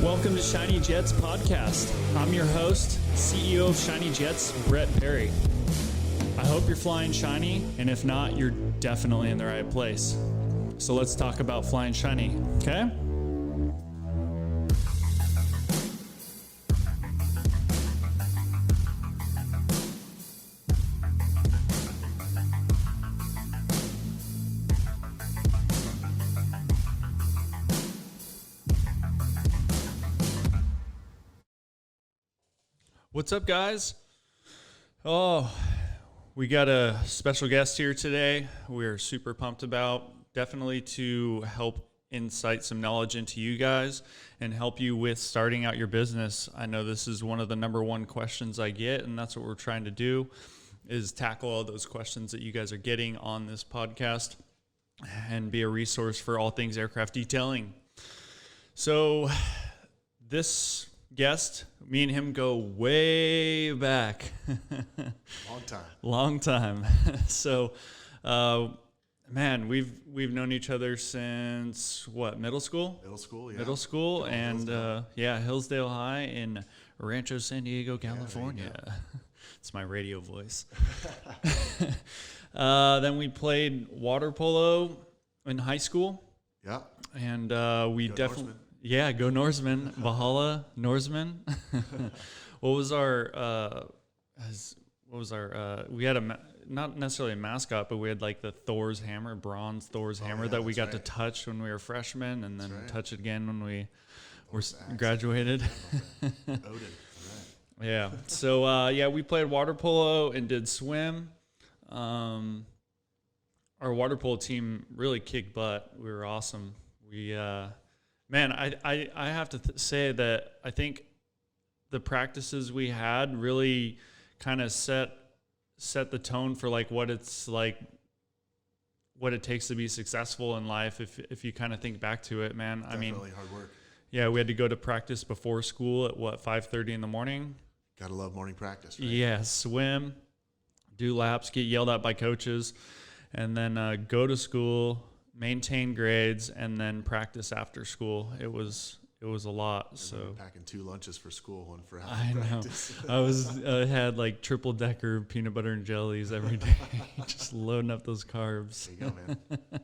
Welcome to Shiny Jets Podcast. I'm your host, CEO of Shiny Jets, Brett Perry. I hope you're flying shiny, and if not, you're definitely in the right place. So let's talk about flying shiny, okay? What's up, guys? Oh, we got a special guest here today. We're super pumped about, definitely to help insight some knowledge into you guys and help you with starting out your business. I know this is one of the number one questions I get, and that's what we're trying to do, is tackle all those questions that you guys are getting on this podcast and be a resource for all things aircraft detailing. So this guest, me and him go way back. Long time. So, man, we've known each other since what, middle school? Middle school, and Hillsdale High in Rancho San Diego, California. Yeah, it's my radio voice. Then we played water polo in high school. Yeah. And we definitely. Yeah, go Norsemen, Valhalla, Norsemen. What was our, we had not necessarily a mascot, but we had like the Thor's hammer, bronze Thor's hammer that we got to touch when we were freshmen and then touch it again when we were graduated. Odin. Yeah. So, we played water polo and did swim. Our water polo team really kicked butt. We were awesome. Man, I have to say that I think the practices we had really kind of set the tone for like what it's like, what it takes to be successful in life. If you kind of think back to it, man, Definitely hard work. Yeah, we had to go to practice before school at 5:30 in the morning. Gotta love morning practice, right? Yeah, swim, do laps, get yelled at by coaches, and then go to school, maintain grades, and then practice after school. It was a lot. So packing 2 lunches for school, one for practice. I had like triple decker peanut butter and jellies every day, just loading up those carbs. There you go, man.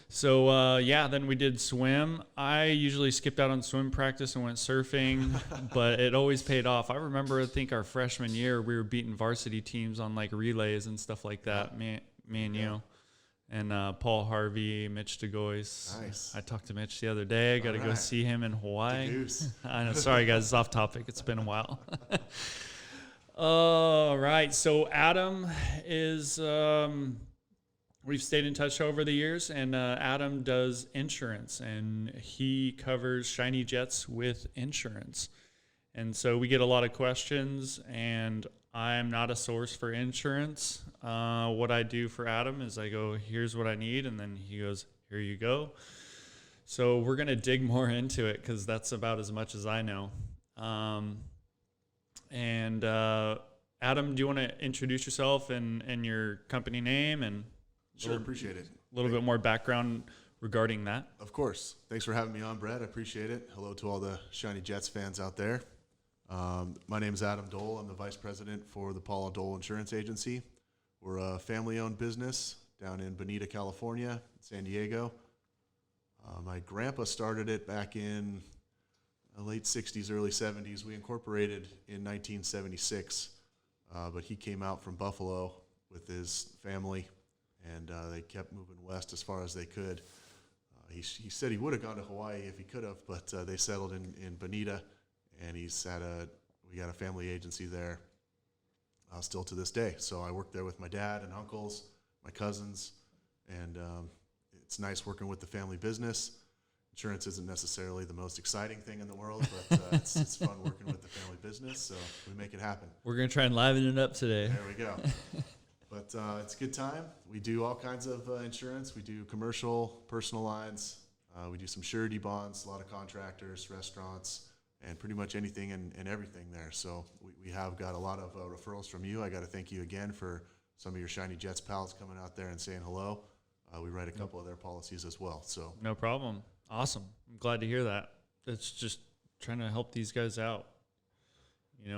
So then we did swim. I usually skipped out on swim practice and went surfing, but it always paid off. I remember, I think our freshman year, we were beating varsity teams on like relays and stuff like that. Me and you. And Paul Harvey, Mitch DeGoyce. Nice. I talked to Mitch the other day. I got to go see him in Hawaii. I know. Sorry, guys. It's off topic. It's been a while. All right. So Adam is, we've stayed in touch over the years, and Adam does insurance, and he covers Shiny Jets with insurance. And so we get a lot of questions, and I'm not a source for insurance. What I do for Adam is I go, here's what I need, and then he goes, here you go. So we're going to dig more into it because that's about as much as I know. Adam, do you want to introduce yourself and your company name and Sure, appreciate it. A little bit more background regarding that? Of course. Thanks for having me on, Brett. I appreciate it. Hello to all the Shiny Jets fans out there. My name is Adam Dole. I'm the vice president for the Dole of Dole Insurance Agency. We're a family-owned business down in Bonita, California, San Diego. My grandpa started it back in the late 60s, early 70s. We incorporated in 1976, but he came out from Buffalo with his family, and they kept moving west as far as they could. He said he would have gone to Hawaii if he could have, but they settled in Bonita. And we got a family agency there still to this day. So I work there with my dad and uncles, my cousins, and it's nice working with the family business. Insurance isn't necessarily the most exciting thing in the world, but it's fun working with the family business, so we make it happen. We're going to try and liven it up today. There we go. But it's a good time. We do all kinds of insurance. We do commercial, personal lines. We do some surety bonds, a lot of contractors, restaurants, and pretty much anything and everything there. So we have got a lot of referrals from you. I got to thank you again for some of your Shiny Jets pals coming out there and saying hello. We write a couple of their policies as well. So no problem. Awesome. I'm glad to hear that. it's just trying to help these guys out.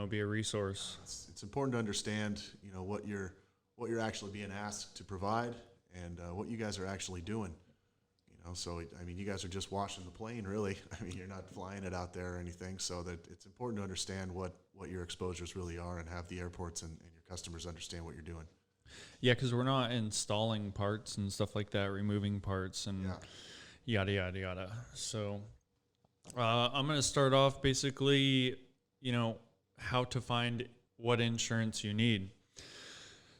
Be a resource. It's important to understand, what you're actually being asked to provide and what you guys are actually doing. So you guys are just washing the plane, really. You're not flying it out there or anything. So that it's important to understand what your exposures really are and have the airports and your customers understand what you're doing. Yeah, because we're not installing parts and stuff like that, removing parts and yada, yada, yada. So I'm going to start off basically, how to find what insurance you need.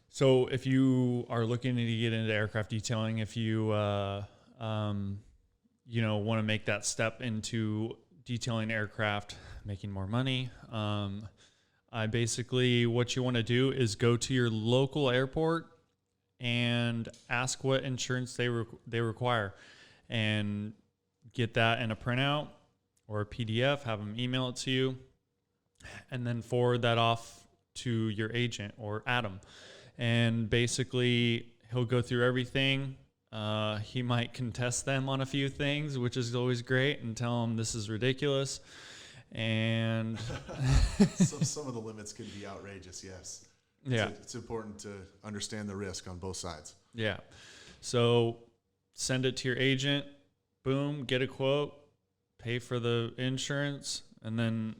So if you are looking to get into aircraft detailing, if you, want to make that step into detailing aircraft, making more money, what you want to do is go to your local airport and ask what insurance they require, and get that in a printout or a PDF, have them email it to you, and then forward that off to your agent or Adam. And basically he'll go through everything. He might contest them on a few things, which is always great, and tell them this is ridiculous. And some of the limits can be outrageous, yes. Yeah. It's important to understand the risk on both sides. Yeah. So send it to your agent, boom, get a quote, pay for the insurance, and then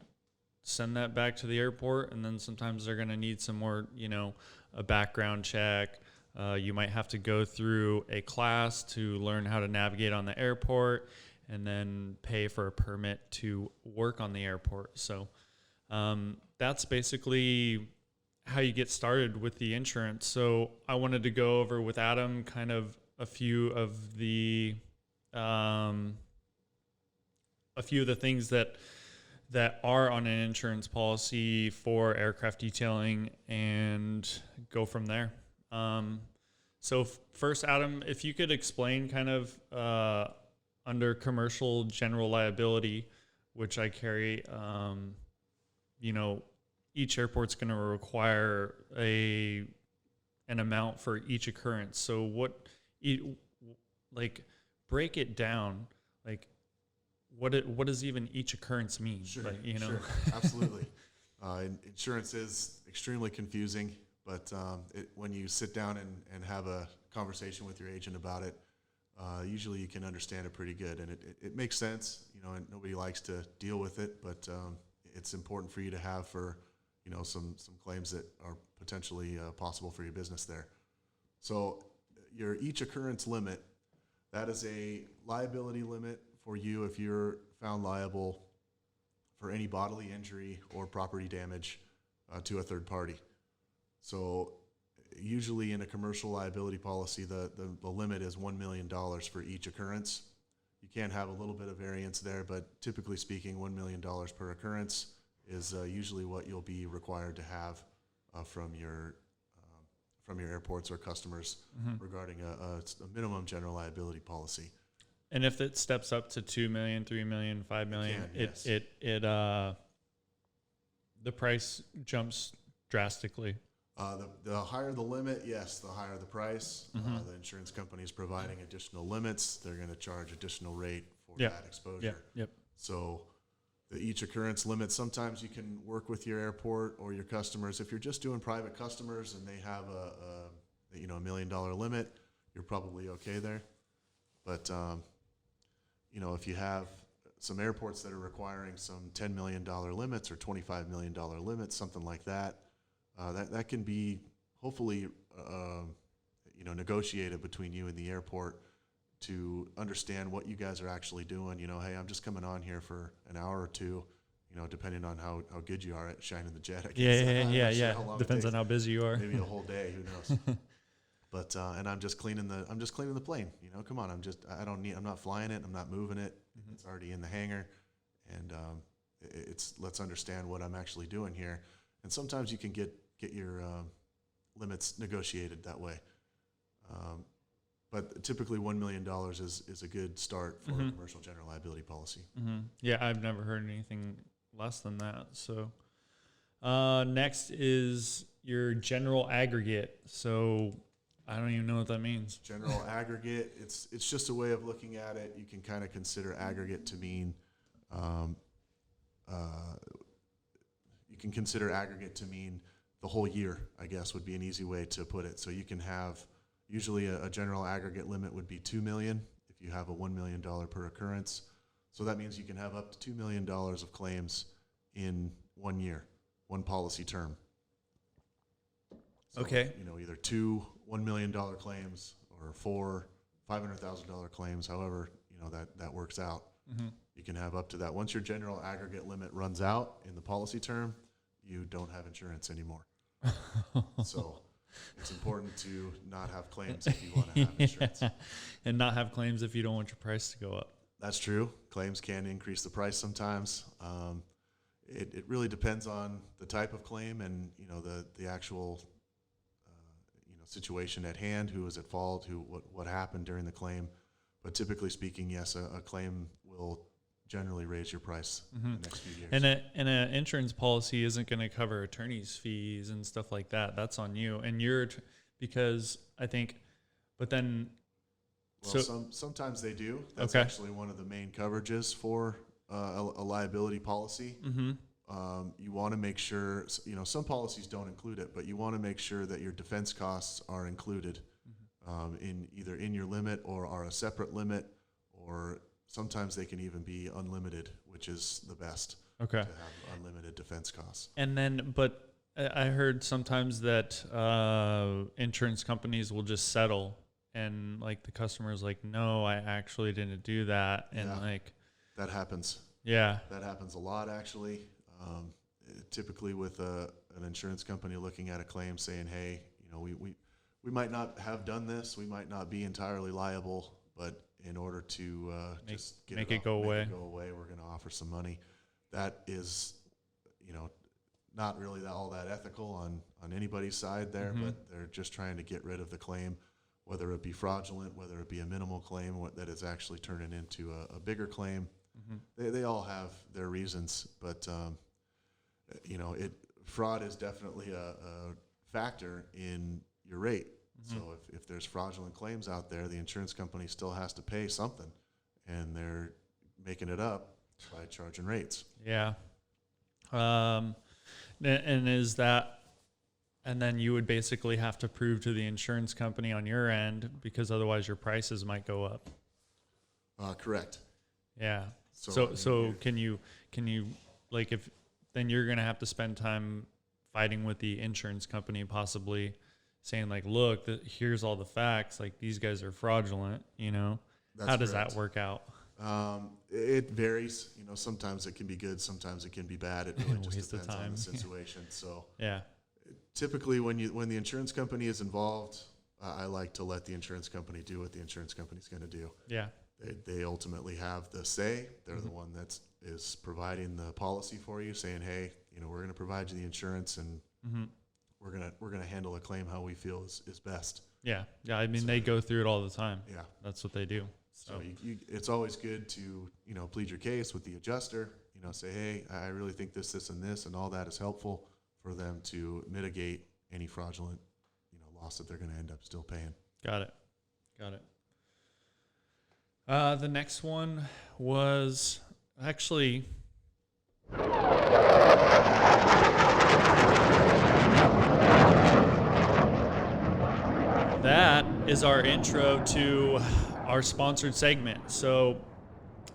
send that back to the airport. And then sometimes they're going to need some more, a background check. You might have to go through a class to learn how to navigate on the airport, and then pay for a permit to work on the airport. So that's basically how you get started with the insurance. So I wanted to go over with Adam kind of a few of the things that are on an insurance policy for aircraft detailing, and go from there. So first, Adam, if you could explain kind of under commercial general liability, which I carry, each airport's going to require an amount for each occurrence. So break it down, what does even each occurrence mean? Sure, sure, absolutely. Insurance is extremely confusing, but when you sit down and have a conversation with your agent about it, usually you can understand it pretty good, and it makes sense, and nobody likes to deal with it, but it's important for you to have for, some claims that are potentially possible for your business there. So your each occurrence limit, that is a liability limit for you if you're found liable for any bodily injury or property damage to a third party. So usually in a commercial liability policy, the limit is $1 million for each occurrence. You can have a little bit of variance there, but typically speaking, $1 million per occurrence is usually what you'll be required to have from your airports or customers regarding a minimum general liability policy. And if it steps up to 2 million, 3 million, 5 million, yes. The price jumps drastically. The higher the limit, yes, the higher the price. The insurance company is providing additional limits. They're going to charge additional rate for that exposure. Yep. So each occurrence limit, sometimes you can work with your airport or your customers. If you're just doing private customers and they have a $1 million limit, you're probably okay there. But if you have some airports that are requiring some $10 million limits or $25 million limits, something like that, that can be hopefully negotiated between you and the airport to understand what you guys are actually doing. Hey, I'm just coming on here for an hour or two, depending on how good you are at shining the jet. I guess. Yeah. Depends on how busy you are. Maybe a whole day, who knows? But and I'm just cleaning the plane. Come on, I'm not flying it. I'm not moving it. It's already in the hangar, and let's understand what I'm actually doing here. And sometimes you can get your limits negotiated that way. But typically $1 million is a good start for a commercial general liability policy. Yeah, I've never heard anything less than that. So next is your general aggregate. So I don't even know what that means. General aggregate, it's just a way of looking at it. You can kind of consider aggregate to mean Um, you can consider aggregate to mean the whole year, I guess, would be an easy way to put it. So you can have, usually a general aggregate limit would be $2 million if you have a $1 million per occurrence. So that means you can have up to $2 million of claims in 1 year, one policy term. So, Okay. Either two $1 million claims or four $500,000 claims, however, that works out. Mm-hmm. You can have up to that. Once your general aggregate limit runs out in the policy term, you don't have insurance anymore. So it's important to not have claims if you want to have insurance. And not have claims if you don't want your price to go up. That's true. Claims can increase the price sometimes. It really depends on the type of claim and the actual situation at hand, who was at fault, what happened during the claim. But typically speaking, yes, a claim will generally raise your price in the next few years. And an insurance policy isn't going to cover attorney's fees and stuff like that. That's on you. And because I think, but then. Well, sometimes they do. That's actually one of the main coverages for a liability policy. Mm-hmm. You want to make sure, some policies don't include it, but you want to make sure that your defense costs are included in either in your limit or are a separate limit, or sometimes they can even be unlimited, which is the best. Okay. To have unlimited defense costs. And then, but I heard sometimes that insurance companies will just settle, and like the customer's like, no, I actually didn't do that, and that happens. Yeah, that happens a lot actually. Typically with an insurance company looking at a claim saying, hey, we might not have done this, we might not be entirely liable, but in order to just make it go away, we're going to offer some money. That is, not really all that ethical on anybody's side there, but they're just trying to get rid of the claim, whether it be fraudulent, whether it be a minimal claim that is actually turning into a bigger claim. They all have their reasons, but fraud is definitely a factor in your rate. So if there's fraudulent claims out there, the insurance company still has to pay something, and they're making it up by charging rates. Yeah. And is that, and then you would basically have to prove to the insurance company on your end, because otherwise your prices might go up. Correct. Yeah. So can you like, if then you're going to have to spend time fighting with the insurance company, possibly saying like, look, here's all the facts. Like, these guys are fraudulent, That's how does correct. that work out? It varies. Sometimes it can be good, sometimes it can be bad. It really just depends on the situation. So yeah, typically when the insurance company is involved, I like to let the insurance company do what the insurance company's going to do. Yeah. They ultimately have the say. They're the one that is providing the policy for you, saying, hey, we're going to provide you the insurance, and we're gonna handle a claim how we feel is best. Yeah. I mean, they go through it all the time. Yeah, that's what they do. So it's always good to plead your case with the adjuster. Say, hey, I really think this, and this, and all that is helpful for them to mitigate any fraudulent loss that they're going to end up still paying. Got it. The next one was actually that is our intro to our sponsored segment. So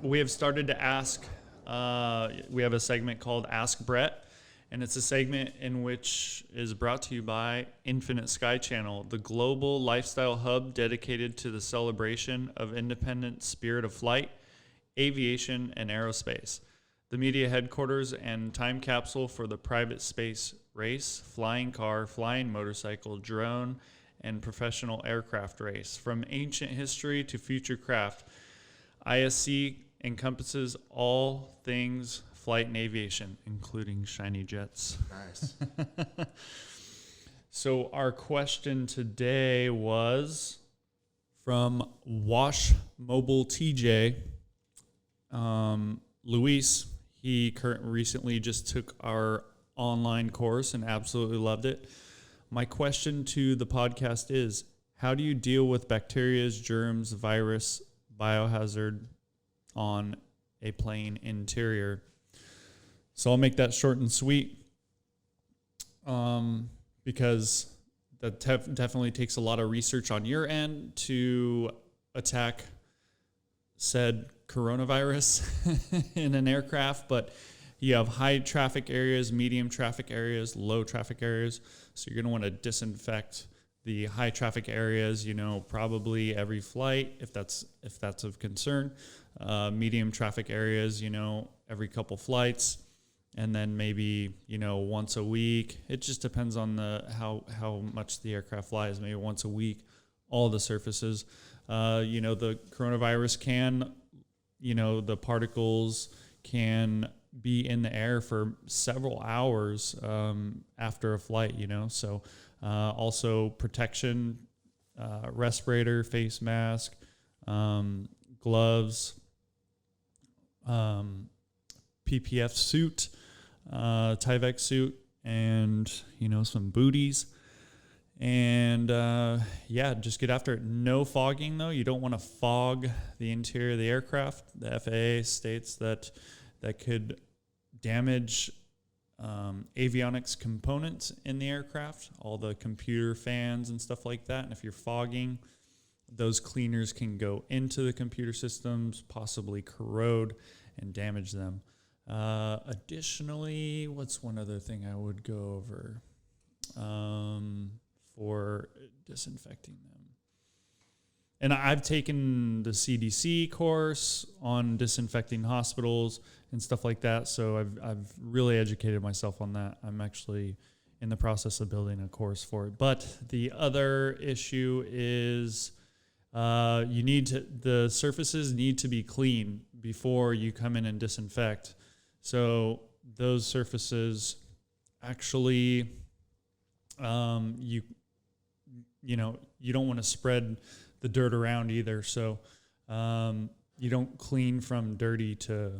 we have started to ask, we have a segment called Ask Brett, and it's a segment in which is brought to you by Infinite Sky Channel, the global lifestyle hub dedicated to the celebration of independent spirit of flight, aviation, and aerospace. The media headquarters and time capsule for the private space race, flying car, flying motorcycle, drone, and professional aircraft race. From ancient history to future craft, ISC encompasses all things flight and aviation, including shiny jets. Nice. So our question today was from Wash Mobile TJ. Luis, he recently just took our online course and absolutely loved it. My question to the podcast is, how do you deal with bacteria, germs, virus, biohazard on a plane interior. So I'll make that short and sweet, because that definitely takes a lot of research on your end to attack said coronavirus in an aircraft. But you have high traffic areas, medium traffic areas, low traffic areas. So you're going to want to disinfect the high traffic areas, probably every flight, if that's of concern. Medium traffic areas, every couple flights. And then maybe, once a week. It just depends on how much the aircraft flies. Maybe once a week, all the surfaces. The coronavirus can, the particles can be in the air for several hours after a flight, So also protection, respirator, face mask, gloves, PPF suit, Tyvek suit, and some booties, and just get after it. No fogging though. You don't want to fog the interior of the aircraft. The FAA states that could damage avionics components in the aircraft, all the computer fans and stuff like that. And if you're fogging, those cleaners can go into the computer systems, possibly corrode and damage them. Additionally, what's one other thing I would go over for disinfecting them? And I've taken the CDC course on disinfecting hospitals and stuff like that, so I've really educated myself on that. I'm actually in the process of building a course for it. But the other issue is the surfaces need to be clean before you come in and disinfect. So those surfaces actually, you don't want to spread the dirt around either. So you don't clean from dirty to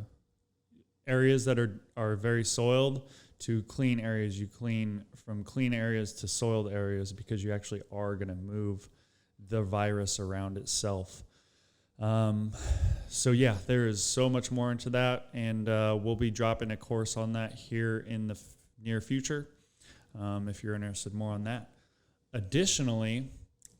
areas that are very soiled to clean areas. You clean from clean areas to soiled areas because you actually are going to move the virus around itself. So yeah, there is so much more into that, and we'll be dropping a course on that here in the near future, if you're interested more on that. Additionally,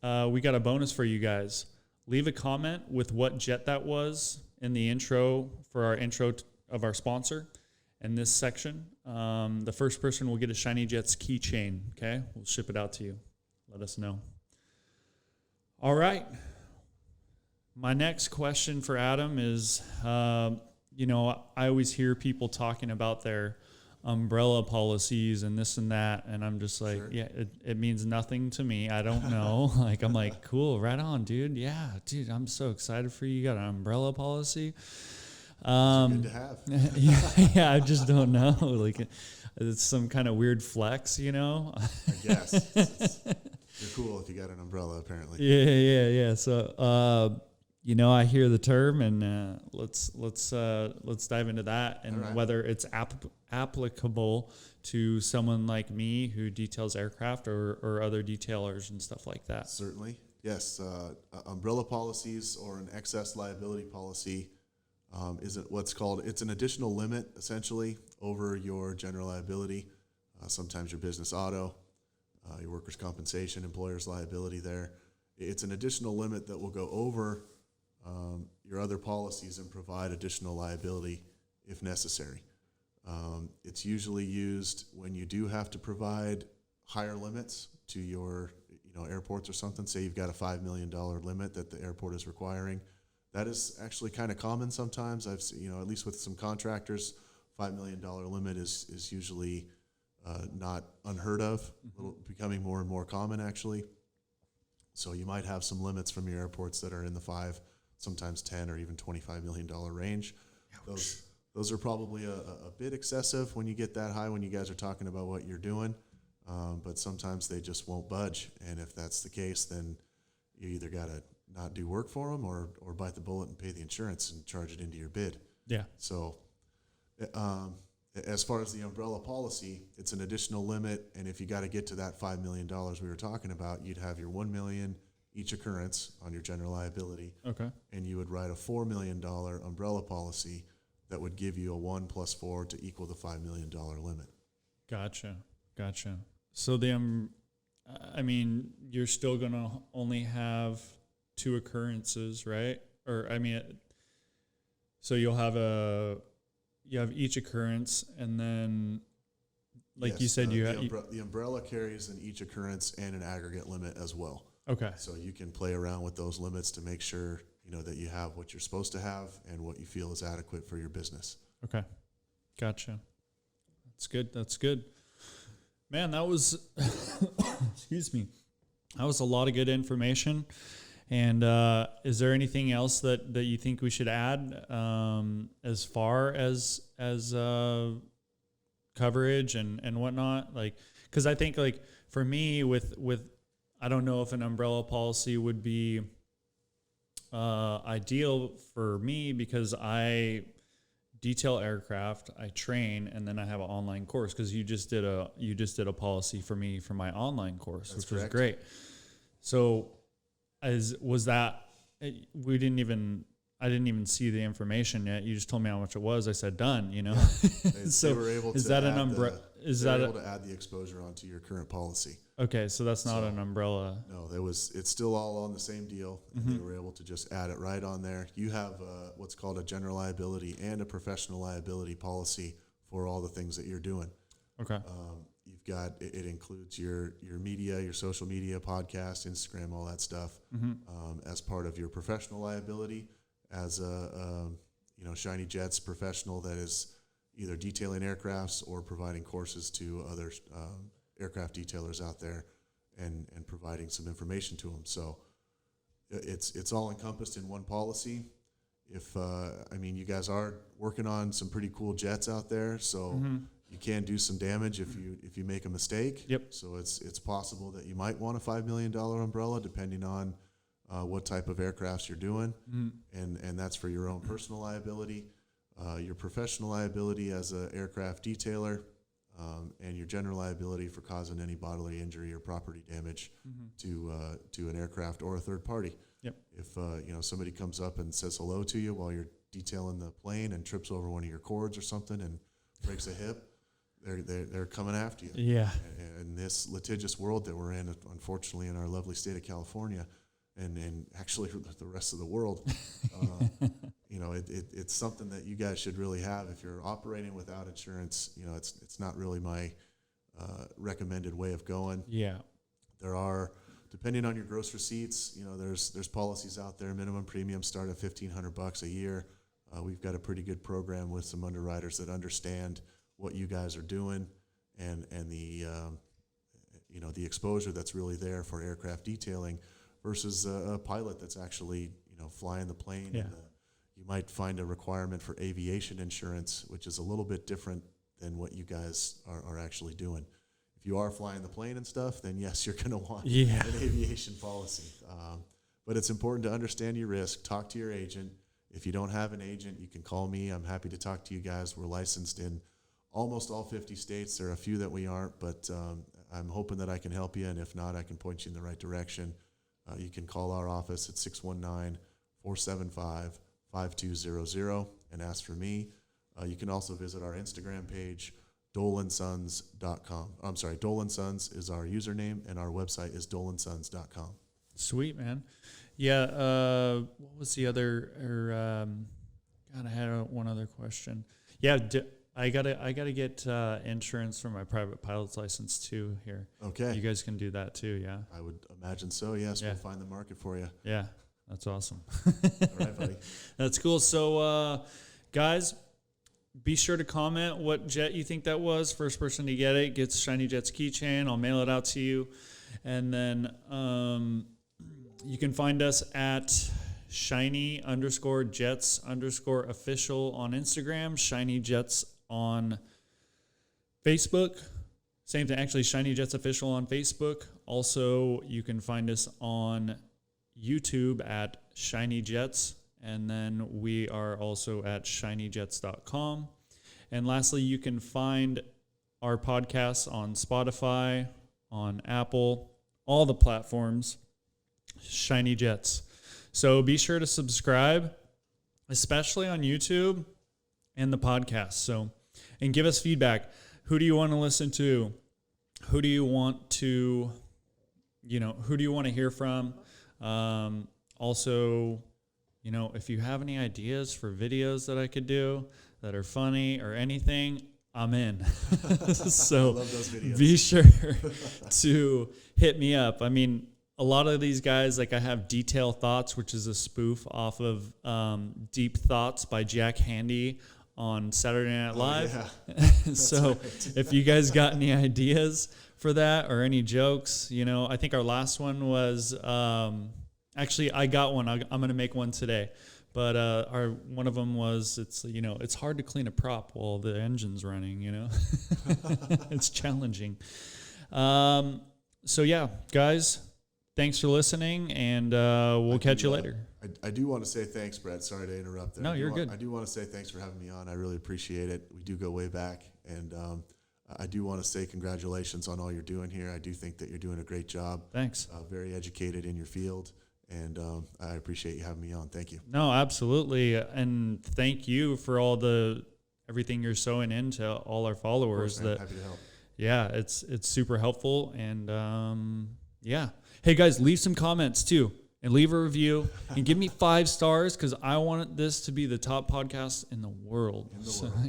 we got a bonus for you guys. Leave a comment with what jet that was in the intro for our intro of our sponsor in this section. The first person will get a Shiny Jets keychain, okay? We'll ship it out to you. Let us know. All right. My next question for Adam is, I always hear people talking about their umbrella policies and this and that, and I'm just like, sure. Yeah, it means nothing to me. I don't know. I'm like, cool, right on, dude. Yeah, dude, I'm so excited for you. You got an umbrella policy. Good to have. yeah, I just don't know. It's some kind of weird flex, I guess. You're cool if you got an umbrella, apparently. Yeah. So, I hear the term, and let's dive into that, and right. Whether it's applicable to someone like me who details aircraft or other detailers and stuff like that. Certainly, yes. Umbrella policies or an excess liability policy it's an additional limit essentially over your general liability. Sometimes your business auto, your workers' compensation, employer's liability there. It's an additional limit that will go over your other policies and provide additional liability if necessary. It's usually used when you do have to provide higher limits to your airports or something. Say you've got a $5 million limit that the airport is requiring. That is actually kind of common sometimes. I've seen, at least with some contractors, $5 million limit is usually not unheard of, becoming more and more common actually. So you might have some limits from your airports that are in the 5, sometimes 10 or even $25 million range. Those are probably a bit excessive when you get that high, when you guys are talking about what you're doing. But sometimes they just won't budge. And if that's the case, then you either got to not do work for them or bite the bullet and pay the insurance and charge it into your bid. Yeah. So as far as the umbrella policy, it's an additional limit. And if you got to get to that $5 million we were talking about, you'd have your $1 million each occurrence on your general liability. Okay. And you would write a $4 million umbrella policy that would give you a 1 + 4 to equal the $5 million limit. Gotcha. So you're still going to only have 2 occurrences, right? So you have each occurrence, and then, like Yes, you said, the umbrella carries in each occurrence and an aggregate limit as well. Okay. So you can play around with those limits to make sure, that you have what you're supposed to have and what you feel is adequate for your business. Okay. Gotcha. That's good. Man, that was, excuse me, that was a lot of good information. And is there anything else that you think we should add as far as coverage and whatnot? Like, because I think, like, for me, with I don't know if an umbrella policy would be ideal for me, because I detail aircraft, I train, and then I have an online course, because you just did a policy for me for my online course. That's which was correct. great. So I didn't even see the information yet. You just told me how much it was. I said done, They were able is to that add an umbrella? able to add the exposure onto your current policy. Okay, so that's not an umbrella. No, it's still all on the same deal. Mm-hmm. They were able to just add it right on there. You have what's called a general liability and a professional liability policy for all the things that you're doing. Okay. You've got it includes your media, your social media, podcast, Instagram, all that stuff, as part of your professional liability as a Shiny Jets professional that is either detailing aircrafts or providing courses to other aircraft detailers out there and providing some information to them. So it's all encompassed in one policy. If you guys are working on some pretty cool jets out there, so you can do some damage if you make a mistake. Yep. So it's possible that you might want a $5 million umbrella depending on what type of aircrafts you're doing, and that's for your own personal liability, your professional liability as an aircraft detailer, and your general liability for causing any bodily injury or property damage to an aircraft or a third party. Yep. If somebody comes up and says hello to you while you're detailing the plane and trips over one of your cords or something and breaks a hip, they're coming after you. Yeah. In this litigious world that we're in, unfortunately, in our lovely state of California, and actually the rest of the world, it's something that you guys should really have. If you're operating without insurance, it's not really my recommended way of going. Yeah. There are, depending on your gross receipts, there's policies out there. Minimum premiums start at $1,500 a year. We've got a pretty good program with some underwriters that understand what you guys are doing and the the exposure that's really there for aircraft detailing versus a pilot that's actually flying the plane. Yeah. And, you might find a requirement for aviation insurance, which is a little bit different than what you guys are actually doing. If you are flying the plane and stuff, then yes, you're going to want an aviation policy. But it's important to understand your risk. Talk to your agent. If you don't have an agent, you can call me. I'm happy to talk to you guys. We're licensed in almost all 50 states. There are a few that we aren't, but I'm hoping that I can help you, and if not, I can point you in the right direction. You can call our office at 619-475-5200 and ask for me. You can also visit our Instagram page, doleandsons.com. I'm sorry, Dole and Sons is our username, and our website is doleandsons.com. Sweet, man. Yeah. What was the other? God, I had one other question. Yeah. I gotta get insurance for my private pilot's license too here. Okay. You guys can do that too, yeah? I would imagine so, yes. Yeah. We'll find the market for you. Yeah, that's awesome. All right, buddy. That's cool. So, guys, be sure to comment what jet you think that was. First person to get it gets Shiny Jet's keychain. I'll mail it out to you. And then you can find us at shiny_jets_official on Instagram, Shiny Jets on Facebook. Same thing, actually, Shiny Jets Official on Facebook. Also, you can find us on YouTube at Shiny Jets, and then we are also at shinyjets.com. And lastly, you can find our podcasts on Spotify, on Apple, all the platforms, Shiny Jets. So be sure to subscribe, especially on YouTube. and the podcast. So, and give us feedback. Who do you want to listen to? Who do you want to, who do you want to hear from? Also, if you have any ideas for videos that I could do that are funny or anything, I'm in. So I love those videos. Be sure to hit me up. I mean, a lot of these guys, like I have Detail Thoughts, which is a spoof off of Deep Thoughts by Jack Handy on Saturday Night Live. Yeah. So right. if you guys got any ideas for that or any jokes, I think our last one was, actually I got one. I'm going to make one today. But one of them was, it's hard to clean a prop while the engine's running, It's challenging. So yeah, guys, thanks for listening, and we'll catch you later. I do want to say thanks, Brett. Sorry to interrupt there. No, you're good. I do want to say thanks for having me on. I really appreciate it. We do go way back, and I do want to say congratulations on all you're doing here. I do think that you're doing a great job. Thanks. Very educated in your field. And I appreciate you having me on. Thank you. No, absolutely. And thank you for everything you're sewing into all our followers. Of course, man. Happy to help. Yeah, it's super helpful. And yeah. Hey guys, leave some comments too and leave a review and give me 5 stars because I want this to be the top podcast in the world.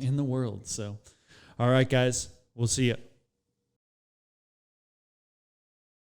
In the world. So, all right, guys, we'll see you.